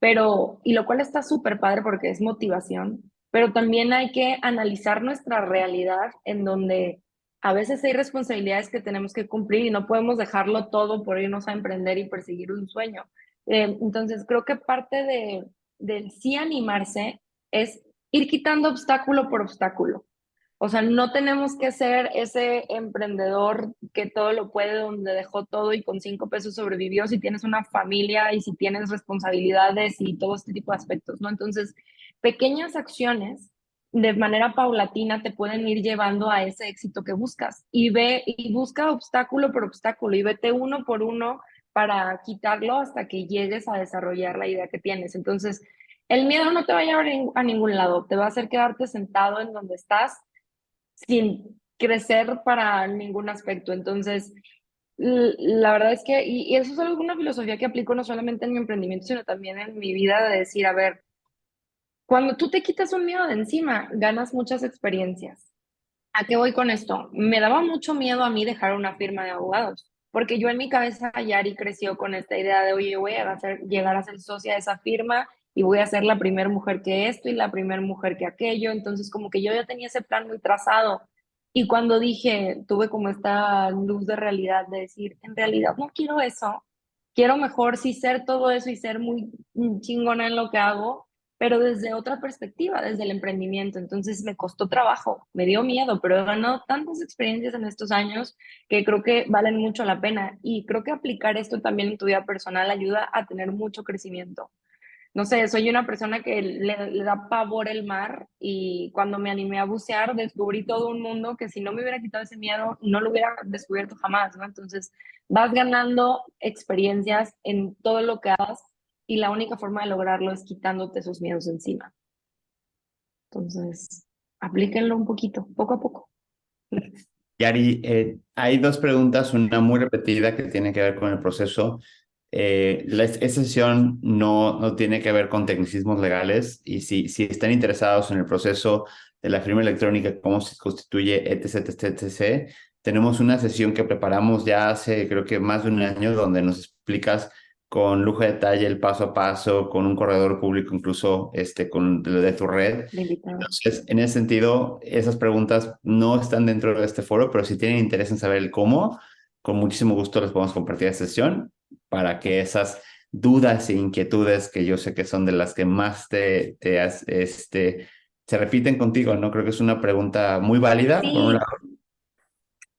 pero, y lo cual está súper padre porque es motivación, pero también hay que analizar nuestra realidad en donde a veces hay responsabilidades que tenemos que cumplir y no podemos dejarlo todo por irnos a emprender y perseguir un sueño. Entonces creo que parte del sí animarse es ir quitando obstáculo por obstáculo. O sea, no tenemos que ser ese emprendedor que todo lo puede, donde dejó todo y con 5 pesos sobrevivió, si tienes una familia y si tienes responsabilidades y todo este tipo de aspectos, ¿no? Entonces, pequeñas acciones de manera paulatina te pueden ir llevando a ese éxito que buscas y ve y busca obstáculo por obstáculo y vete uno por uno para quitarlo hasta que llegues a desarrollar la idea que tienes. Entonces, el miedo no te va a llevar a ningún lado, te va a hacer quedarte sentado en donde estás sin crecer para ningún aspecto. Entonces, la verdad es que, y eso es algo, una filosofía que aplico no solamente en mi emprendimiento, sino también en mi vida, de decir, a ver, cuando tú te quitas un miedo de encima, ganas muchas experiencias. ¿A qué voy con esto? Me daba mucho miedo a mí dejar una firma de abogados, porque yo en mi cabeza, Yari creció con esta idea de, oye, yo voy a llegar a ser socia de esa firma y voy a ser la primera mujer que esto y la primera mujer que aquello. Entonces, como que yo ya tenía ese plan muy trazado. Y cuando dije, tuve como esta luz de realidad de decir, en realidad no quiero eso, quiero mejor sí ser todo eso y ser muy chingona en lo que hago, pero desde otra perspectiva, desde el emprendimiento. Entonces me costó trabajo, me dio miedo, pero he ganado tantas experiencias en estos años que creo que valen mucho la pena. Y creo que aplicar esto también en tu vida personal ayuda a tener mucho crecimiento. No sé, soy una persona que le da pavor el mar y cuando me animé a bucear descubrí todo un mundo que si no me hubiera quitado ese miedo no lo hubiera descubierto jamás, ¿no? Entonces vas ganando experiencias en todo lo que hagas y la única forma de lograrlo es quitándote esos miedos de encima. Entonces, aplíquenlo un poquito, poco a poco. Yari, hay dos preguntas, una muy repetida que tiene que ver con el proceso. Esta sesión no tiene que ver con tecnicismos legales y si están interesados en el proceso de la firma electrónica, cómo se constituye, etc., etc., etc., tenemos una sesión que preparamos ya hace creo que más de un año donde nos explicas con lujo de detalle el paso a paso, con un corredor público incluso con de tu red. Me invitaron. Entonces, en ese sentido, esas preguntas no están dentro de este foro, pero si tienen interés en saber el cómo, con muchísimo gusto les podemos compartir esta sesión para que esas dudas e inquietudes que yo sé que son de las que más se repiten contigo, ¿no? Creo que es una pregunta muy válida, por un Sí, lado.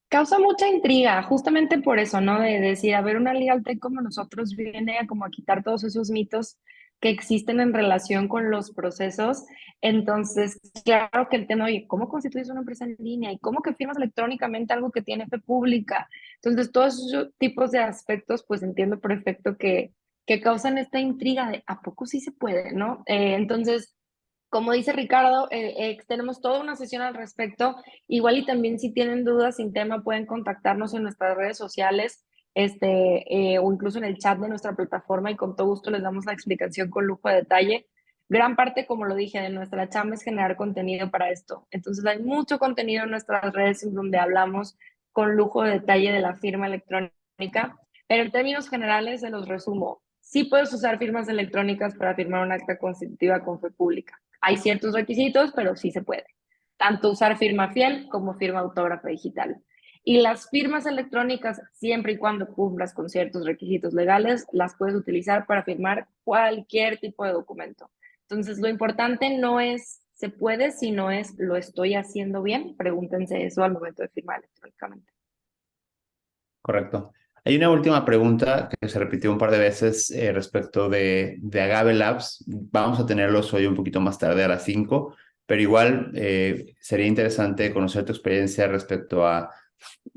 causa mucha intriga, justamente por eso, ¿no? De decir, a ver, una legal tech como nosotros viene a como a quitar todos esos mitos que existen en relación con los procesos. Entonces, claro que el tema, oye, ¿cómo constituyes una empresa en línea? ¿Y cómo que firmas electrónicamente algo que tiene fe pública? Entonces, todos esos tipos de aspectos, pues entiendo perfecto que causan esta intriga de, ¿a poco sí se puede, no? Entonces, como dice Ricardo, tenemos toda una sesión al respecto. Igual y también si tienen dudas sin tema pueden contactarnos en nuestras redes sociales o incluso en el chat de nuestra plataforma y con todo gusto les damos la explicación con lujo de detalle. Gran parte, como lo dije, de nuestra chamba es generar contenido para esto. Entonces hay mucho contenido en nuestras redes en donde hablamos con lujo de detalle de la firma electrónica, pero en términos generales se los resumo. Sí puedes usar firmas electrónicas para firmar un acta constitutiva con fe pública. Hay ciertos requisitos, pero sí se puede. Tanto usar firma fiel como firma autógrafa digital. Y las firmas electrónicas, siempre y cuando cumplas con ciertos requisitos legales, las puedes utilizar para firmar cualquier tipo de documento. Entonces, lo importante no es se puede, sino es lo estoy haciendo bien. Pregúntense eso al momento de firmar electrónicamente. Correcto. Hay una última pregunta que se repitió un par de veces respecto de Agave Labs. Vamos a tenerlos hoy un poquito más tarde a las 5, pero igual sería interesante conocer tu experiencia respecto a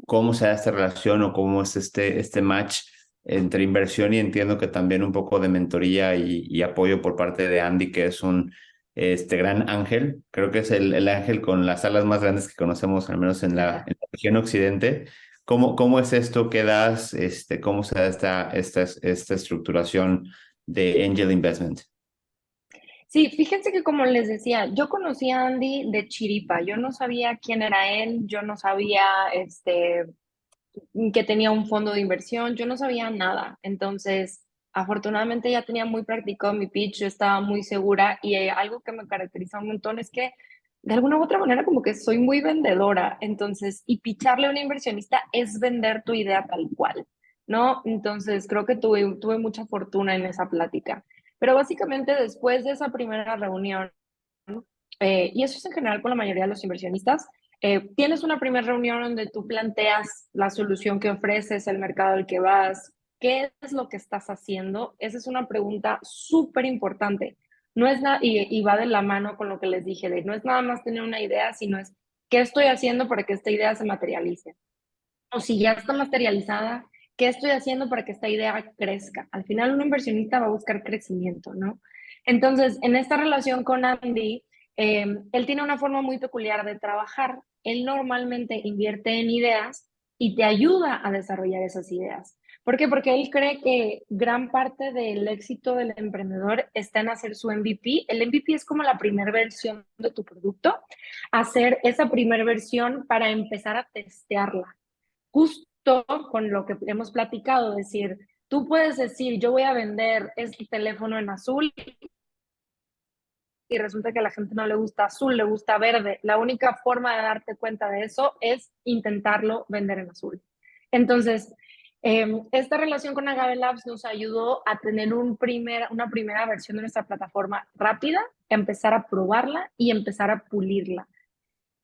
cómo se da esta relación o cómo es este match entre inversión y entiendo que también un poco de mentoría y apoyo por parte de Andy, que es un gran ángel. Creo que es el ángel con las alas más grandes que conocemos, al menos en la región occidente. ¿Cómo es esto que das? ¿Cómo se da esta estructuración de Angel Investment? Sí, fíjense que como les decía, yo conocí a Andy de chiripa, yo no sabía quién era él, yo no sabía que tenía un fondo de inversión, yo no sabía nada. Entonces, afortunadamente ya tenía muy practicado mi pitch, yo estaba muy segura y algo que me caracteriza un montón es que de alguna u otra manera como que soy muy vendedora. Entonces, y pitcharle a un inversionista es vender tu idea tal cual, ¿no? Entonces, creo que tuve mucha fortuna en esa plática. Pero básicamente después de esa primera reunión, y eso es en general con la mayoría de los inversionistas, tienes una primera reunión donde tú planteas la solución que ofreces, el mercado al que vas, qué es lo que estás haciendo. Esa es una pregunta súper importante. No es y va de la mano con lo que les dije, de no es nada más tener una idea, sino es qué estoy haciendo para que esta idea se materialice. O si ya está materializada, ¿qué estoy haciendo para que esta idea crezca? Al final, un inversionista va a buscar crecimiento, ¿no? Entonces, en esta relación con Andy, él tiene una forma muy peculiar de trabajar. Él normalmente invierte en ideas y te ayuda a desarrollar esas ideas. ¿Por qué? Porque él cree que gran parte del éxito del emprendedor está en hacer su MVP. El MVP es como la primera versión de tu producto, hacer esa primera versión para empezar a testearla justo con lo que hemos platicado, decir, tú puedes decir, yo voy a vender este teléfono en azul y resulta que a la gente no le gusta azul, le gusta verde. La única forma de darte cuenta de eso es intentarlo vender en azul. Entonces, esta relación con Agave Labs nos ayudó a tener una primera versión de nuestra plataforma rápida, empezar a probarla y empezar a pulirla.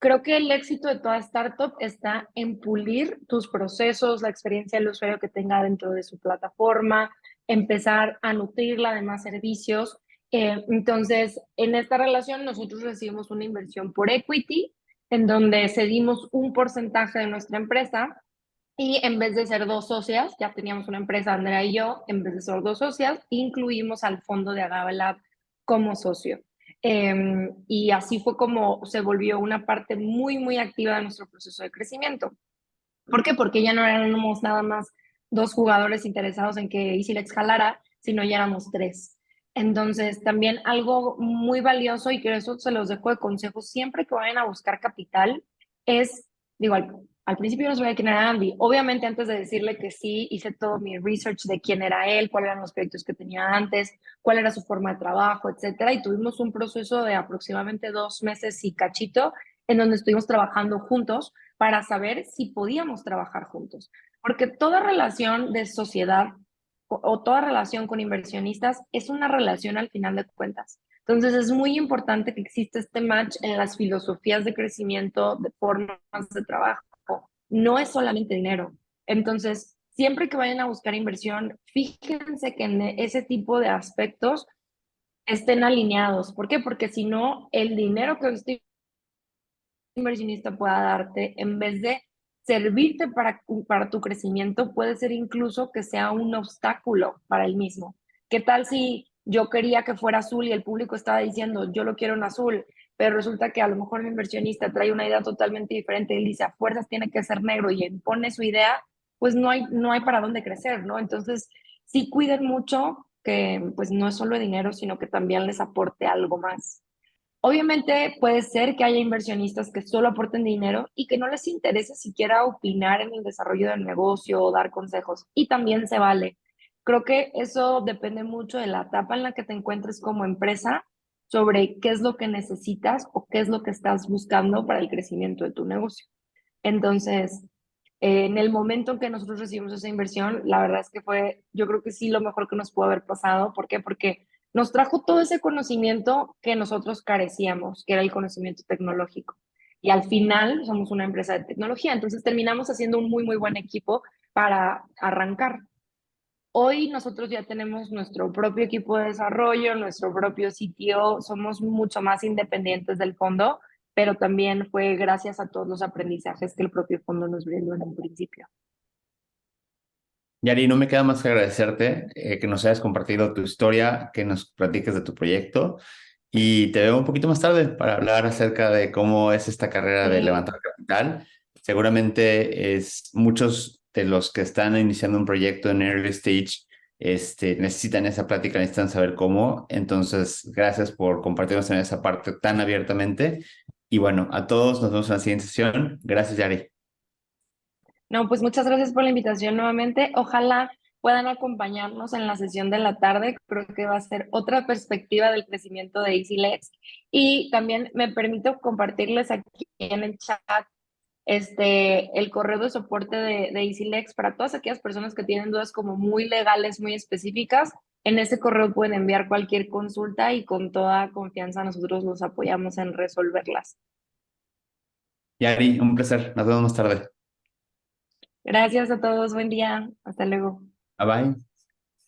Creo que el éxito de toda startup está en pulir tus procesos, la experiencia del usuario que tenga dentro de su plataforma, empezar a nutrirla de más servicios. Entonces, en esta relación nosotros recibimos una inversión por equity, en donde cedimos un porcentaje de nuestra empresa y en vez de ser dos socias, ya teníamos una empresa, Andrea y yo, en vez de ser dos socias, incluimos al fondo de Agave Lab como socio. Y así fue como se volvió una parte muy, muy activa de nuestro proceso de crecimiento. ¿Por qué? Porque ya no éramos nada más dos jugadores interesados en que EasyLex jalara, sino ya éramos tres. Entonces, también algo muy valioso y que eso se los dejo de consejo siempre que vayan a buscar capital es, digo, al principio yo no sabía quién era Andy. Obviamente, antes de decirle que sí, hice todo mi research de quién era él, cuáles eran los proyectos que tenía antes, cuál era su forma de trabajo, etcétera. Y tuvimos un proceso de aproximadamente 2 meses y cachito en donde estuvimos trabajando juntos para saber si podíamos trabajar juntos. Porque toda relación de sociedad o toda relación con inversionistas es una relación al final de cuentas. Entonces es muy importante que exista este match en las filosofías de crecimiento, de formas de trabajo. No es solamente dinero. Entonces, siempre que vayan a buscar inversión, fíjense que en ese tipo de aspectos estén alineados. ¿Por qué? Porque si no, el dinero que este inversionista pueda darte, en vez de servirte para tu crecimiento, puede ser incluso que sea un obstáculo para el mismo. ¿Qué tal si yo quería que fuera azul y el público estaba diciendo, yo lo quiero en azul, pero resulta que a lo mejor el inversionista trae una idea totalmente diferente, él dice, a fuerzas tiene que ser negro y impone su idea, pues no hay para dónde crecer, ¿no? Entonces, sí cuiden mucho que pues no es solo dinero, sino que también les aporte algo más. Obviamente puede ser que haya inversionistas que solo aporten dinero y que no les interese siquiera opinar en el desarrollo del negocio o dar consejos. Y también se vale. Creo que eso depende mucho de la etapa en la que te encuentres como empresa sobre qué es lo que necesitas o qué es lo que estás buscando para el crecimiento de tu negocio. Entonces, en el momento en que nosotros recibimos esa inversión, la verdad es que fue, yo creo que sí, lo mejor que nos pudo haber pasado. ¿Por qué? Porque nos trajo todo ese conocimiento que nosotros carecíamos, que era el conocimiento tecnológico. Y al final somos una empresa de tecnología, entonces terminamos haciendo un muy, muy buen equipo para arrancar. Hoy nosotros ya tenemos nuestro propio equipo de desarrollo, nuestro propio sitio, somos mucho más independientes del fondo, pero también fue gracias a todos los aprendizajes que el propio fondo nos brindó en un principio. Yari, no me queda más que agradecerte que nos hayas compartido tu historia, que nos platiques de tu proyecto y te veo un poquito más tarde para hablar acerca de cómo es esta carrera de Sí. levantar capital. Seguramente muchos de los que están iniciando un proyecto en early stage necesitan esa plática, necesitan saber cómo. Entonces, gracias por compartirnos en esa parte tan abiertamente. Y bueno, a todos nos vemos en la siguiente sesión. Gracias, Yari. No, pues muchas gracias por la invitación nuevamente. Ojalá puedan acompañarnos en la sesión de la tarde. Creo que va a ser otra perspectiva del crecimiento de EasyLex. Y también me permito compartirles aquí en el chat el correo de soporte de EasyLex para todas aquellas personas que tienen dudas como muy legales, muy específicas. En ese correo pueden enviar cualquier consulta y con toda confianza nosotros los apoyamos en resolverlas. Yari, un placer. Nos vemos más tarde. Gracias a todos. Buen día. Hasta luego. Bye bye.